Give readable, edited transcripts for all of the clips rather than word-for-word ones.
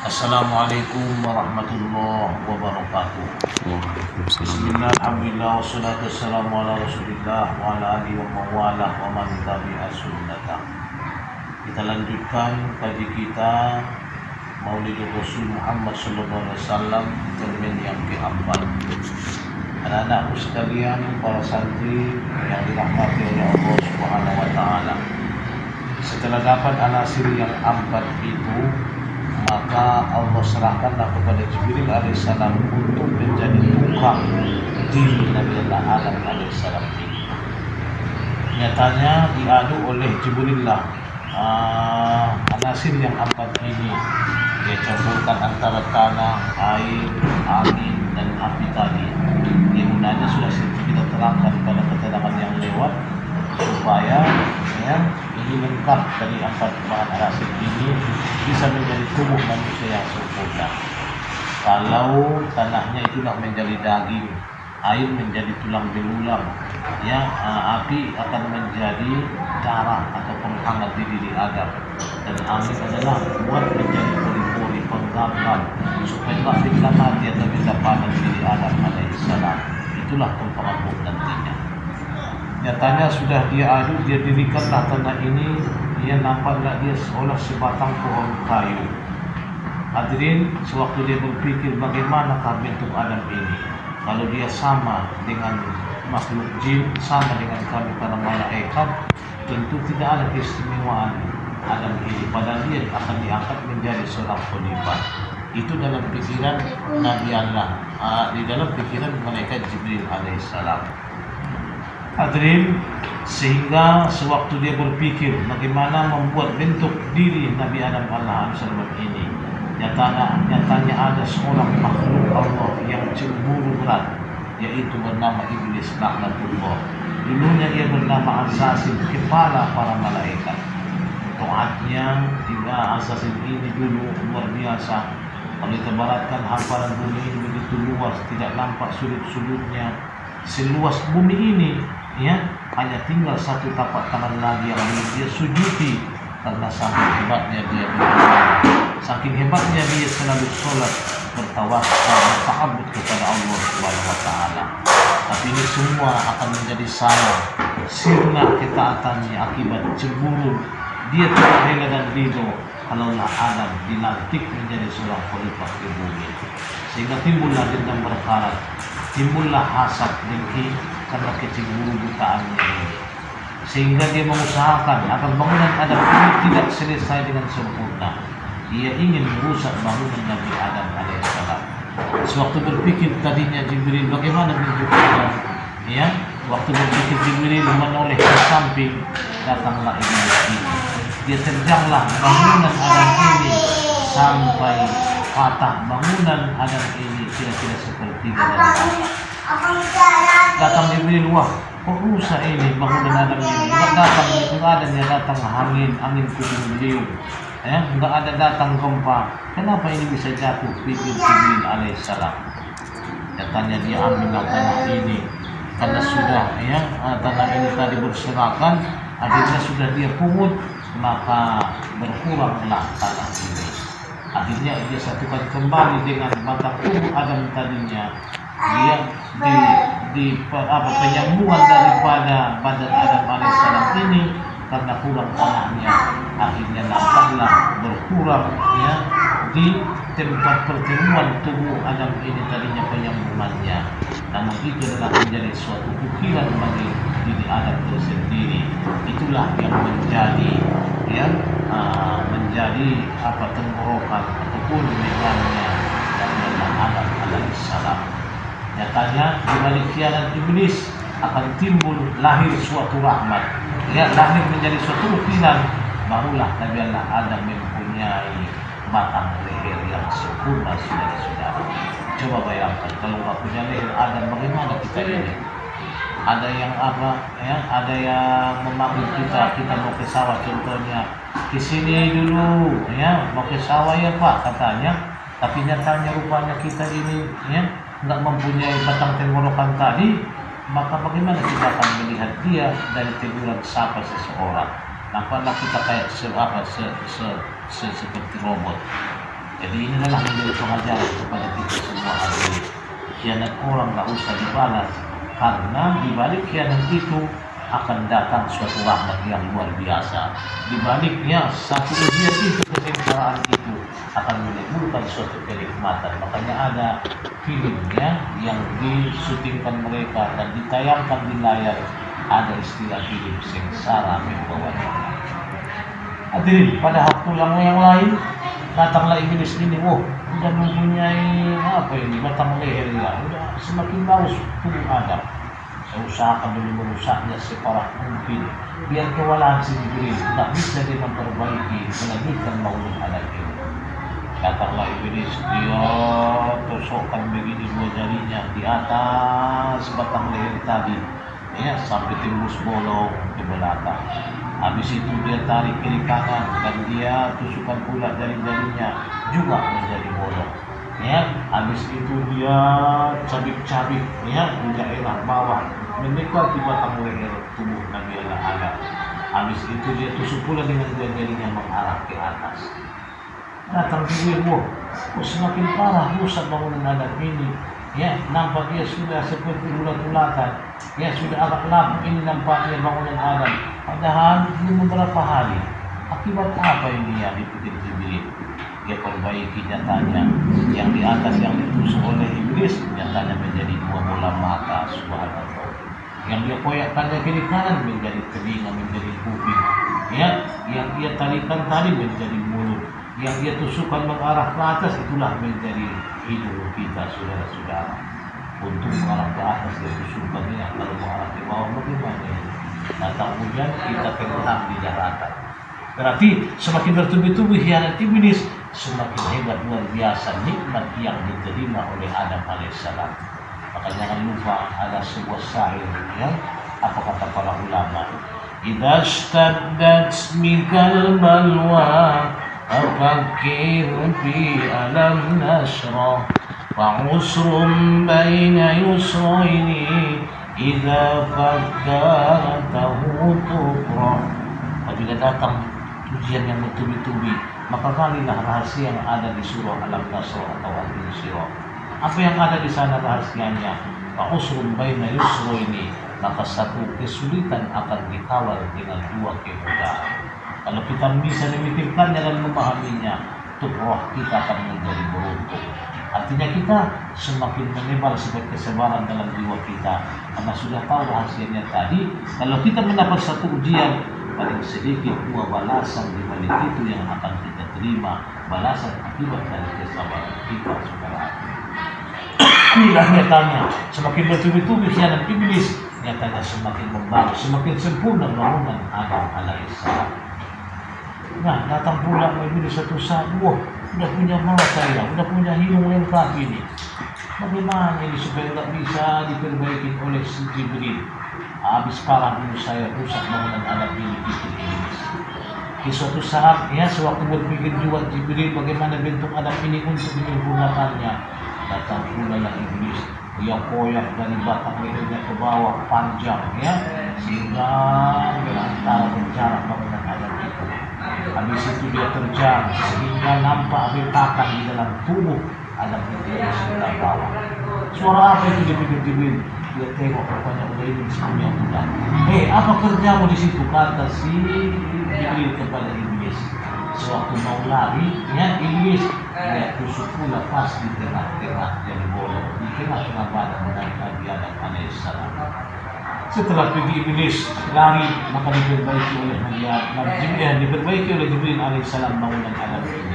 Assalamualaikum warahmatullahi wabarakatuh. Bismillah, alhamdulillah, wassalatu wassalamu ala rasulillah wa ala alihi wa mawalah wa man tabi'a sunnatah. Kita lanjutkan kaji kita Maulid Rasul Muhammad sallallahu alaihi wasallam, termin yang keempat. Anak-anakku sekalian, para santri yang dirahmati oleh Allah Subhanahu wa taala. Setelah dapat anasir yang empat itu, maka Allah serahkanlah kepada Jibril alaihissalam untuk menjadi tukang diri Nabi Adam alaihissalam ini. Nyatanya diadu oleh Jibril lah anasir yang empat ini. Dia campurkan antara tanah, air, angin, dan api tadi. Yang gunanya sudah kita terangkan pada keterangan yang lewat, supaya ini lengkap dari empat bahan anasir ini bisa menjadi tubuh manusia yang sempurna. Kalau tanahnya itulah menjadi daging, air menjadi tulang belulang, api akan menjadi darah atau penghangat di diri Adam, dan angin adalah buat menjadi pori-pori penggambar supaya tidak mati atau bisa panas diri Adam alaihissalam. Itulah temperatur nantinya. Nyatanya sudah dia adu, dia dirikanlah tanah ini, dia nampaklah dia seolah sebatang pohon kayu. Hadirin, sewaktu dia berpikir bagaimanakah bentuk Adam ini, kalau dia sama dengan makhluk jin, sama dengan kami para malaikat, tentu tidak ada keistimewaan Adam ini, padahal dia akan diangkat menjadi seorang khalifah. Itu dalam pikiran Nabi Allah, di dalam pikiran malaikat Jibril alaihissalam. Hadirin, sehingga sewaktu dia berpikir bagaimana membuat bentuk diri Nabi Adam alaihissalam ini, nyatanya ada seorang makhluk Allah yang cemburu berat, yaitu bernama Iblis laknatullah. Dulunya dia bernama Azasil, kepala para malaikat. Taatnya juga Azasil ini dulu luar biasa. Kalau ditebaratkan hamparan bumi ini begitu luas, tidak nampak sudut-sudutnya. Seluas bumi ini, hanya tinggal satu tapak tangan lagi yang dia sujudi, karena saking hebatnya dia beribadah, saking hebatnya dia selalu sholat, bertawakal, berta'abbud kepada Allah Subhanahu wa taala. Tapi ini semua akan menjadi sayang, sirna ketaatannya akibat cemburu. Dia tidak rela dan ridho kalaulah Adam dilantik menjadi seorang khalifah di bumi, sehingga timbullah dendam berkarat, timbullah hasad dengki karena kecemburu butaannya ini, sehingga dia mengusahakan agar bangunan Adam ini tidak selesai dengan sempurna. Dia ingin merusak bangunan Nabi Adam alaihissalam. Sewaktu berpikir tadinya Jibril bagaimana bentuknya, waktu berpikir Jibril menoleh ke samping, datanglah Iblis ini. Dia terjanglah bangunan Adam ini sampai patah bangunan Adam ini kira-kira sepertiga dari datang Jibril, wah kok rusak ini bangunan Adam ini. Enggak datang angin puting beliung, enggak ada datang gempa. Kenapa ini bisa jatuh? Pikir Jibril alaihissalam. Katanya dia ambil tanah ini karena sudah tanah ini tadi berserakan, akhirnya sudah dia pungut, maka berkuranglah tanah ini. Akhirnya dia satukan kembali dengan batang tubuh Adam tadinya. Dia di penyambungan daripada badan Adam alaihissalam ini, karena kurang tanahnya, akhirnya nampaklah berkurang di tempat pertemuan tubuh Adam ini tadinya penyambungannya. Namun itu adalah menjadi suatu ukiran bagi diri Adam itu sendiri. Itulah yang menjadi tenggorokan ataupun medannya dari Adam alaihissalam. Nyatanya di balik khianat iblis akan timbul lahir suatu rahmat, lahir menjadi suatu ukiran. Barulah Nabi Allah Adam mempunyai batang leher yang sempurna, saudara-saudara. Coba bayangkan kalau nggak punya leher Adam, bagaimana kita ini? Ada yang ada yang memanggil kita mau ke sawah, contohnya ke sini dulu, mau ke sawah ya Pak katanya. Tapi nyatanya rupanya kita ini nggak mempunyai batang tenggorokan tadi, maka bagaimana kita akan melihat dia dari teguran sapa seseorang? Nampaklah kita kayak seperti robot. Jadi ini adalah menjadi pengajaran kepada kita semua hadirin. Khianat orang nggak usah dibalas, karena di balik khianat itu akan datang suatu rahmat yang luar biasa. Di baliknya satu ujian itu, kesengsaraan itu akan menimbulkan suatu kenikmatan. Makanya ada filmnya yang disyutingkan mereka dan ditayangkan di layar, ada istilah film sengsara membawa. Hadirin, pada waktu yang lain datanglah iblis ini, udah mempunyai apa ini, batang leher ya, udah semakin bagus tubuh Adam. Saya usahakan dulu merusaknya separah mungkin, biar kewalahan si Jibril tak bisa dia memperbaiki, melanjutkan maulid anak ini. Datanglah iblis, dia tusukkan begini dua jarinya di atas batang leher tadi, ya, sampai tembus bolong ke belakang. Habis itu dia tarik kiri kanan dan dia tusukkan pula jari-jarinya juga menjadi bolong. Ya, habis itu dia cabik-cabik ya di daerah bawah mendekati batang leher tubuh Nabi Adam. Habis itu dia tusuk pula dengan dua jarinya mengarah ke atas. Datang Jibril, semakin parah rusak bangunan Adam ini. Ya, nampak dia sudah seperti ulat-ulatan. Ya, sudah agak lapuk ini nampaknya bangunan Adam. Padahal belum beberapa hari. Akibat apa ini ya dipikir Jibril? Dia perbaiki, nyatanya yang di atas yang ditusuk oleh iblis nyatanya menjadi dua bola mata, subhanallah. Yang dia koyakkannya kiri kanan menjadi telinga, menjadi kuping. Ya, yang dia talikan tali menjadi mulut. Yang dia tusukkan mengarah ke atas itulah menjadi hidung kita, saudara-saudara. Untuk mengarah ke atas dia tusukkannya, kalau mengarah ke bawah bagaimana? Datang hujan kita tenggelam di daratan. Berarti semakin bertubi-tubi khianat iblis, semakin hebat luar biasa nikmat yang diterima oleh Adam alaihissalam. Maka jangan lupa ada sebuah syair yang apa kata para ulama, idza shtaddat mikal balwa afakir fi alam nasra wa usrum baina yusraini idza fakkartahu tuqra. Apabila datang ujian yang bertubi-tubi, maka kalilah rahasia yang ada di surah Al-Nasr atau Al-Insyirah. Apa yang ada di sana rahasianya? Wa usrum baina yusraini, maka satu kesulitan akan dikawal dengan dua kemudahan. Kalau kita bisa memikirkannya dan memahaminya, tuh roh kita akan menjadi beruntung. Artinya kita semakin menebar sebagai kesabaran dalam jiwa kita, karena sudah tahu rahasianya tadi. Kalau kita mendapat satu ujian, paling sedikit dua balasan di balik itu yang akan kita terima, balasan akibat dari kesabaran kita, saudara. Inilah nyatanya, semakin bertubi-tubi khianat iblis, nyatanya semakin membangun, semakin sempurna bangunan Adam alaihissalam. Nah, datang pula iblis satu saat, udah punya mata ya, udah punya hidung lengkap ini. Bagaimana ini supaya tak bisa diperbaiki oleh si Jibril? Habis parah dulu saya rusak bangunan Adam ini, pikir iblis. Di suatu saat ya, sewaktu berpikir juga Jibril bagaimana bentuk Adam ini untuk menyempurnakannya, datang pula lah iblis. Dia koyak dari batang lehernya ke bawah panjang ya, sehingga berantara berjarak bangunan Adam itu. Habis itu dia terjang sehingga nampak bentakan di dalam tubuh Adam itu di sebelah bawah. Suara apa itu dipikir Jibril? Dia tengok rupanya udah ini punya udah. Apa kerjamu di situ? Kata si Jibril kepada iblis. Sewaktu mau lari, ya iblis dia tusuk pula pas di tengah-tengah jadi bolong, di tengah-tengah badan Nabi Adam alaihissalam. Setelah pergi iblis lari, maka diperbaiki oleh diperbaiki oleh Jibril alaihissalam bangunan Adam ini.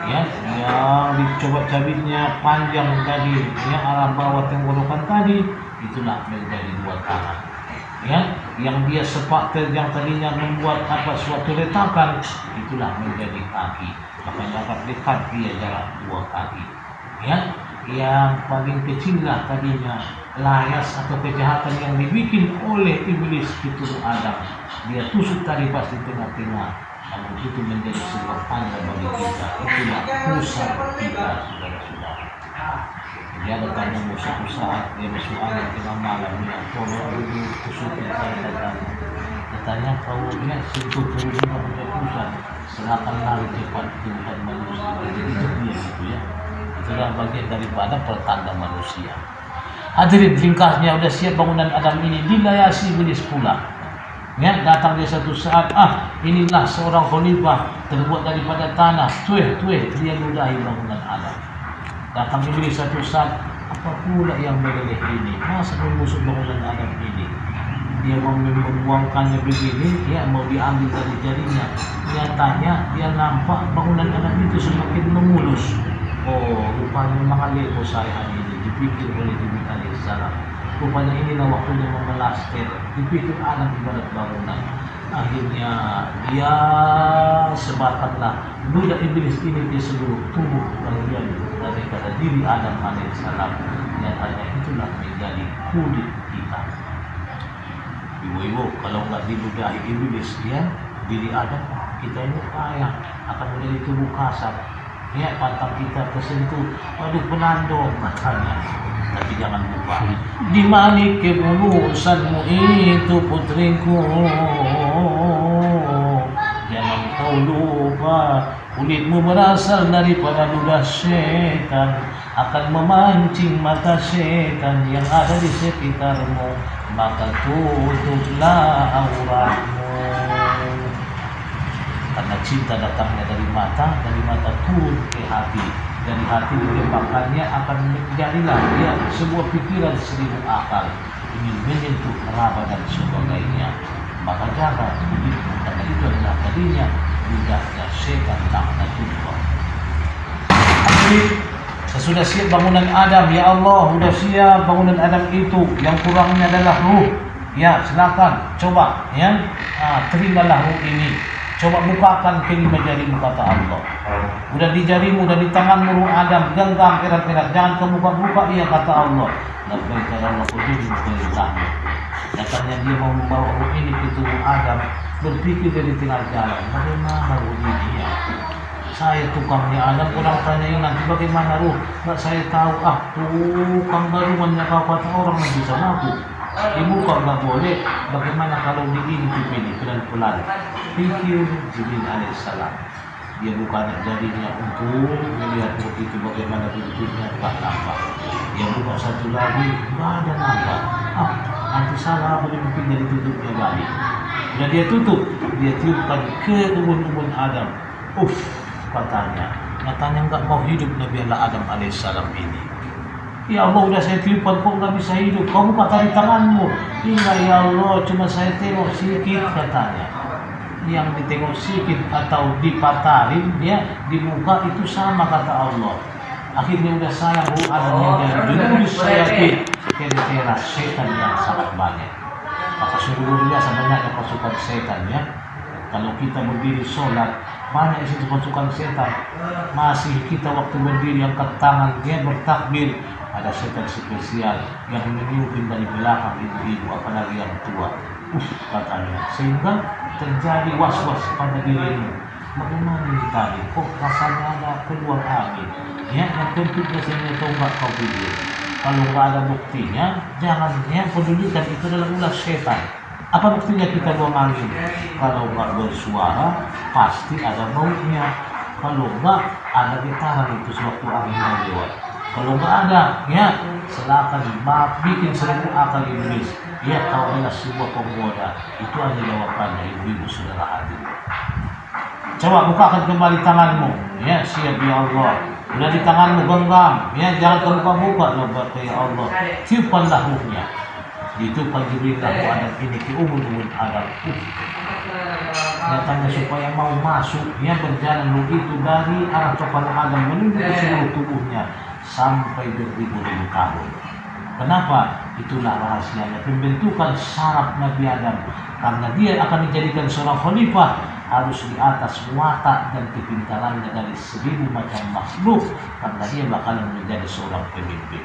Ya, yang dicoba cabitnya panjang tadi, yang arah bawah tenggorokan tadi, itulah menjadi dua tangan. Ya, yang dia sepak yang tadinya membuat suatu retakan, itulah menjadi kaki. Makanya agak dekat dia jarak dua kaki. Ya, yang paling kecil lah tadinya layas atau kejahatan yang dibikin oleh iblis itu Adam. Dia tusuk tadi pas di tengah-tengah. Namun itu menjadi sebuah tanda bagi kita. Itulah pusat kita, saudara-saudara. Dia bertanya suatu saat dia masuk angin tengah malam, dia tolong dulu tusukin saya datang. katanya kau lihat sentuh turunnya pada pusat serahkan lari cepat Tuhan manusia. Jadi itu dia gitu ya. Itulah bagian daripada pertanda manusia. Hadirin, ringkasnya udah siap bangunan Adam ini dilayasi iblis pula. Ya, datang dia satu saat, inilah seorang khalifah terbuat daripada tanah. Tueh, dia ludahi bangunan Adam. Datang iblis satu saat, apa pula yang meleleh ini? Masa membusuk bangunan Adam ini? Dia mau membuangkannya begini, ya mau diambil dari jarinya. Nyatanya dia nampak bangunan Adam itu semakin memulus. Oh, rupanya mengalir usaha ini dipikir oleh Jibril alaihissalam. Rupanya inilah waktunya memelastir. Dipikir Adam ibarat bangunan. Akhirnya dia sebarkanlah ludah iblis ini di seluruh tubuh bagian daripada diri Adam alaihissalam. Nyatanya itulah menjadi kulit kita. Ibu-ibu, kalau nggak diludahi iblis ya diri Adam, kita ini payah akan menjadi tubuh kasar. Ya, pantang kita tersentuh, aduh penandong makanya. Tapi jangan lupa, di mana kebulusanmu itu putriku, jangan kau lupa kulitmu berasal daripada ludah setan, akan memancing mata setan yang ada di sekitarmu, maka tutuplah auratmu. Karena cinta datangnya dari mata turun ke hati, dari hati menyebabkannya akan menjadilah dia sebuah pikiran seribu akal, ingin menyentuh meraba dan sebagainya. Maka jaga kulitmu, karena itu adalah tadinya ludahnya setan tak natural. Sesudah siap bangunan Adam, ya Allah, sudah siap bangunan Adam itu. Yang kurangnya adalah ruh. Ya, silakan coba ya, terimalah ruh ini. Coba bukakan kelima jarimu, kata Allah. Udah di jarimu, udah di tanganmu ruh Adam, genggam erat-erat, jangan kamu buka-buka, iya kata Allah. Labbaik ya Allah, kujudi perintahmu. Katanya dia mau membawa ruh ini ke tubuh Adam, berpikir dari tengah jalan, bagaimana ruh ini ya? Saya tukangnya Adam, orang tanyain nanti bagaimana ruh? Nggak saya tahu, tukang baruannya kau kata orang yang bisa ngaku. Dibuka nggak boleh, bagaimana kalau begini dipilih pelan-pelan? Pikir Jibril alaihissalam. Dia buka jarinya untuk melihat ruh itu bagaimana bentuknya, tak nampak. Dia buka satu lagi, nggak ada nampak. Nanti salah, boleh mungkin jadi tutupnya balik. Udah dia tutup, dia tiupkan ke ubun-ubun Adam. Katanya, nyatanya nggak mau hidup Nabi Allah Adam alaihissalam ini. Ya Allah, udah saya tiupkan kok nggak bisa hidup. Kamu kata di tanganmu. Iya ya Allah, cuma saya tengok sedikit, katanya. Yang ditengok sedikit atau dipatahin ya di muka itu sama, kata Allah. Akhirnya udah sayang Adam yang dari dulu saya kira setan yang sangat banyak. Maka seluruhnya sebenarnya pasukan setan ya. Kalau kita berdiri sholat, banyak isi pasukan setan. Masih kita waktu berdiri angkat tangan, dia bertakbir. Ada setan spesial yang meniupin dari belakang ibu-ibu, apalagi yang tua. Katanya. Sehingga terjadi was-was pada dirimu. Bagaimana ini tadi? Kok rasanya ada keluar angin? Ya, yang tentu biasanya tobat kau pilih. Kalau nggak ada buktinya, jangan ya pedulikan, itu adalah ulah setan. Apa buktinya kita buang angin? Kalau nggak bersuara, pasti ada baunya. Kalau nggak, ada getaran itu sewaktu angin lewat. Kalau nggak ada, ya silakan bikin seribu akal iblis. Ya, kau adalah sebuah penggoda. Itu aja jawabannya, ibu-ibu saudara hadir. Coba bukakan kembali tanganmu. Ya, siap ya Allah. Udah di tanganmu, genggam. Ya, jangan kamu buka-buka. Labbaik ya Allah. Tiupkanlah ruhnya. Ditiupkan Jibril Adam ini ke ubun-ubun Adam. Nyatanya supaya mau masuk, ya berjalan begitu dari arah kepala Adam menuju ke seluruh tubuhnya sampai beribu-ribu tahun. Kenapa? Itulah rahasianya pembentukan saraf Nabi Adam. Karena dia akan dijadikan seorang khalifah, harus di atas watak dan kepintarannya dari 1000 macam makhluk, karena dia bakalan menjadi seorang pemimpin.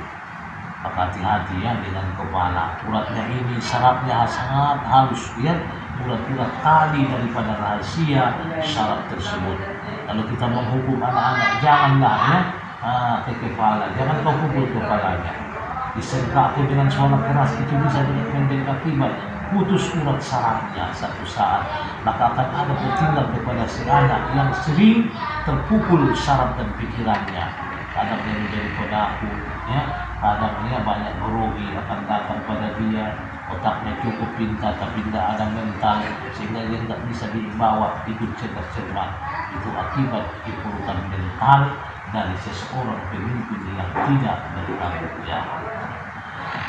Maka hati-hati ya dengan kepala. Uratnya ini sarafnya sangat halus, ya, urat-urat tali daripada rahasia saraf tersebut. Kalau kita menghukum anak-anak, janganlah ya ke kepala, jangan kau pukul kepalanya. Diserka aku dengan suara keras, itu bisa menjadi akibat putus urat sarafnya satu saat, maka akan ada bertinggal kepada si anak yang sering terpukul saraf dan pikirannya. Kadang dia menjadi penakut, ya, kadang dia banyak grogi akan datang pada dia, otaknya cukup pintar tapi tidak ada mental sehingga dia tidak bisa dibawa hidup cerdas-cermat. Itu akibat keburukan mental dari seseorang pemimpin yang tidak bertanggung jawab.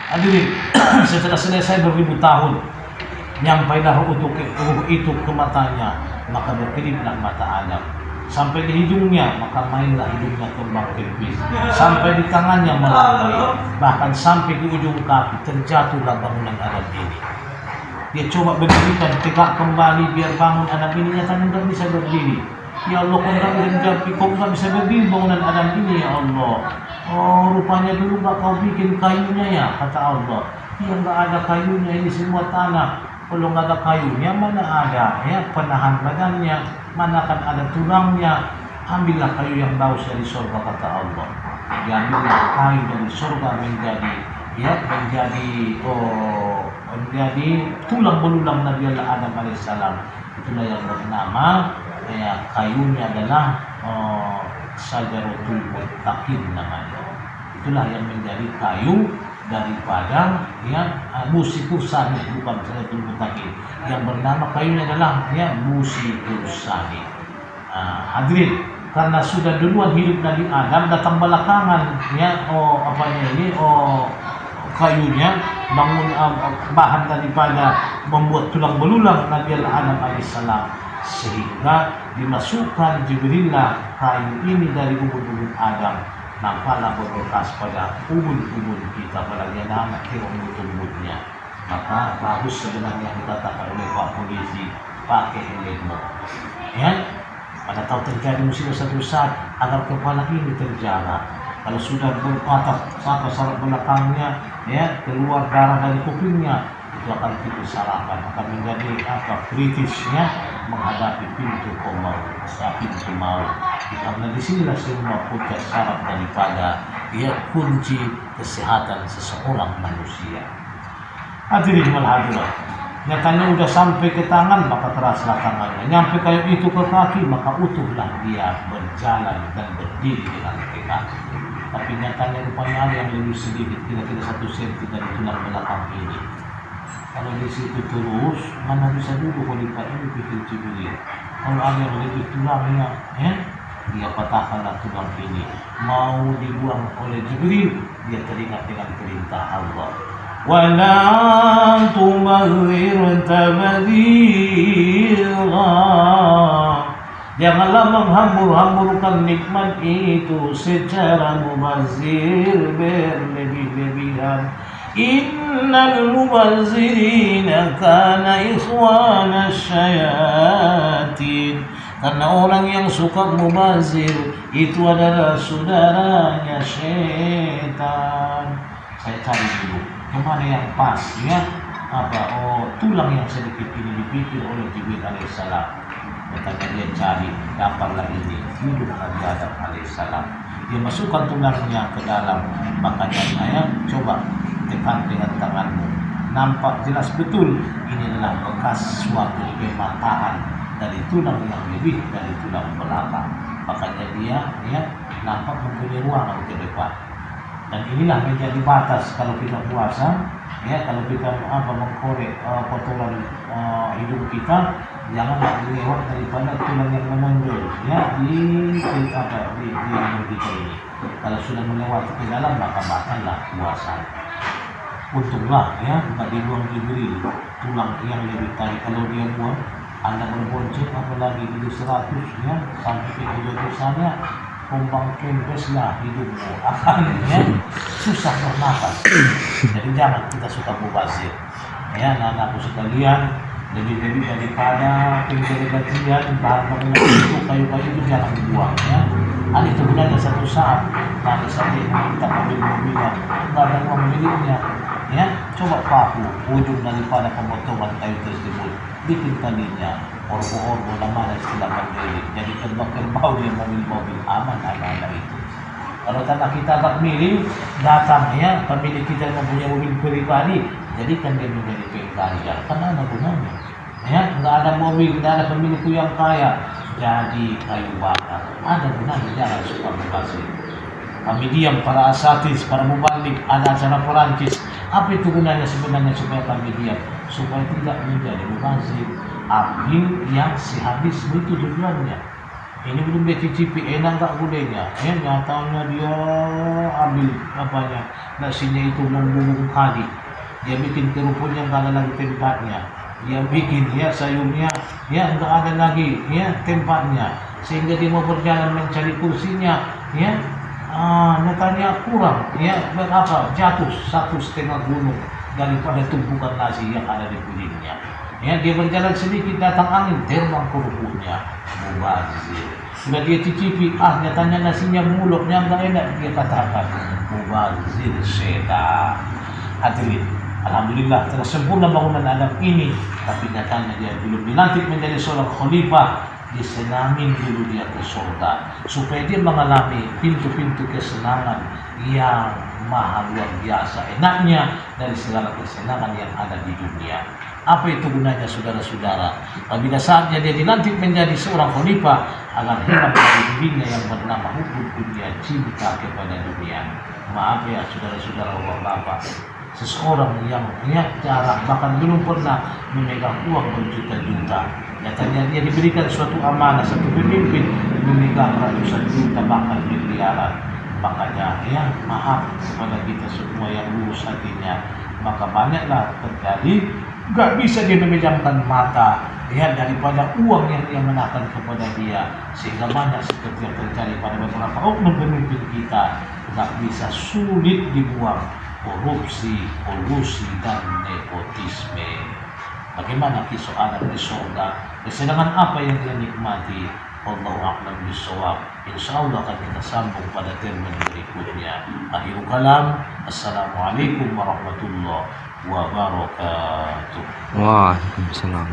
Hadirin, setelah selesai beribu tahun, nyampailah untuk itu ke matanya, maka berkediplah mata Adam. Sampai di hidungnya, maka mainlah hidungnya kembang kempis. Sampai di tangannya melambai, bahkan sampai di ujung kaki terjatuhlah bangunan Adam ini. Dia coba berdirikan, tegak kembali biar bangun Adam ini, nyatanya tidak bisa berdiri. Ya Allah, kau nggak bisa berdiri bangunan Adam ini, ya Allah. Oh, rupanya dulu nggak kau bikin kayunya ya, kata Allah. Ya nggak ada kayunya, ini semua tanah. Kalau nggak ada kayunya, mana ada ya penahan badannya, mana akan ada tulangnya. Ambillah kayu yang bagus dari surga, kata Allah. Diambillah kayu dari surga menjadi tulang belulang Nabi Allah Adam alaihissalam. Itulah yang bernama ya, kayunya adalah Syajaratul Muttaqin namanya. Itulah yang menjadi kayu daripada ya Musikus Sani, bukan Syajaratul Muttaqin. Yang bernama kayunya adalah ya Musikus Sani. Hadirin, karena sudah duluan hidup Nabi Adam, datang belakangan ya kayunya bangun bahan daripada membuat tulang belulang Nabi Adam alaihissalam, sehingga dimasukkan Jibrillah kayu ini dari ubun-ubun Adam. Nampaklah berbekas pada ubun-ubun kita pada anak ubun-ubunnya. Maka bagus sebenarnya dikatakan oleh Pak Polisi, pakai helmmu ya, pada tahu terjadi musibah satu saat agar kepala ini terjaga. Kalau sudah berpatah saraf belakangnya ya, keluar darah dari kupingnya, itu akan tipis sarapan, akan menjadi kritisnya menghadapi pintu maut. Karena disinilah semua puncak syarat daripada kunci kesehatan seseorang manusia. Hadirin wal hadirat, nyatanya udah sampai ke tangan maka keraslah tangannya, nyampe kayu itu ke kaki maka utuhlah dia berjalan dan berdiri dengan tegak. Tapi nyatanya rupanya ada yang lebih sedikit, kira-kira 1 senti dari tulang belakang ini. Kalau di situ terus, mana bisa duduk wanita ini, pikir Jibril. Kalau ada yang lebih tulangnya, dia patahkanlah tulang ini. Mau dibuang oleh Jibril, dia teringat dengan perintah Allah. وَلَا تُمَرِّرْ تَبَذِيرًا. Janganlah menghambur-hamburkan nikmat itu secara mubazir, berlebih-lebihan. Innal mubazzirina kana ikhwana syayatin. Karena orang yang suka mubazir itu adalah saudaranya setan. Saya cari dulu kemana yang pas ya. Tulang yang sedikit ini dipikir oleh Jibril alaihissalam. Katanya dia cari, dapatlah ini hidup Nabi Adam alaihissalam. Dia masukkan tulangnya ke dalam, makanya saya coba tekan dengan tanganmu. Nampak jelas betul ini adalah bekas suatu pemataan dari tulang yang lebih dari tulang belakang. Makanya dia nampak mempunyai ruangan ke depan. Dan inilah menjadi batas kalau kita puasa, ya, kalau kita mengkorek kotoran hidup kita, jangan lewat daripada tulang yang menonjol ya di kita ini. Kalau sudah melewati ke dalam maka batallah puasa. Untunglah ya nggak dibuang Jibril tulang yang lebih tadi. Kalau dia buang, Anda berbonceng apalagi di 100 ya sampai ke kejurusannya, kumbang kempeslah hidupmu, akan ya susah bernafas. Jadi jangan kita suka mubazir ya, anak-anakku sekalian. Lebih-lebih daripada penjara gajian bahan bangunan itu, kayu-kayu itu jangan dibuang ya. Ada sebenarnya satu saat nanti saja kita ambil mobilnya nggak ada uang miliknya ya, coba paku ujung daripada pemotongan kayu tersebut, bikin talinya orbo-orbo, namanya istilah mandiri, jadi kerbau dia mobil-mobil aman ada itu. Kalau tanah kita agak miring, datang ya pemilik kita yang mempunyai mobil pribadi, jadikan dia menjadi pengganjal, karena ada gunanya. Ya, nggak ada mobil, nggak ada pemilikku yang kaya, jadi kayu bakar, ada gunanya, jangan suka mubazir. Kami diam, para asatis, para mubalik, ada acara Perancis. Apa itu gunanya sebenarnya supaya kami diam? Supaya tidak menjadi mubazir. Ambil yang sehabis itu tujuannya. Ini belum dia cicipi, enak nggak gulenya? Ya, nyatanya dia ambil apanya, nasinya itu membumbu kali. Dia bikin kerupuknya nggak ada lagi tempatnya. Dia bikin ya sayurnya, ya nggak ada lagi ya tempatnya. Sehingga dia mau berjalan mencari kursinya, ya. Nyatanya kurang, ya berapa jatuh 1,5 gunung daripada tumpukan nasi yang ada di kulitnya. Ya, dia berjalan sedikit datang angin terbang kerupuknya, mubazir. Sudah dia cicipi, nyatanya nasinya mulutnya nggak enak, dia katakan mubazir setan. Hadirin, alhamdulillah telah sempurna bangunan Adam ini, tapi nyatanya dia belum dilantik menjadi seorang khalifah. Disenamin dulu dia ke surga supaya dia mengalami pintu-pintu kesenangan yang maha luar biasa enaknya dari segala kesenangan yang ada di dunia. Apa itu gunanya saudara-saudara? Apabila saatnya dia dilantik menjadi seorang khalifah, agar hilang dari dirinya yang bernama hukum dunia, cinta kepada dunia. Maaf ya saudara-saudara Bapak, seseorang yang jarang bahkan belum pernah memegang uang berjuta-juta, nyatanya dia diberikan suatu amanah, satu pemimpin memegang ratusan juta bahkan miliaran. Makanya ya maaf kepada kita semua yang lurus hatinya, maka banyaklah terjadi nggak bisa dia memejamkan mata ya daripada uang yang dia menakan kepada dia, sehingga banyak seperti yang terjadi pada beberapa oknum pemimpin kita, nggak bisa, sulit dibuang. Korupsi, kolusi, dan nepotisme. Bagaimana kisoanan di surga? Kesenangan apa yang dia nikmati? Allahu a'lam bishawab. Insyaallah akan kita sambung pada termen berikutnya. Akhirul kalam. Assalamualaikum warahmatullahi wabarakatuh. Waalaikumsalam.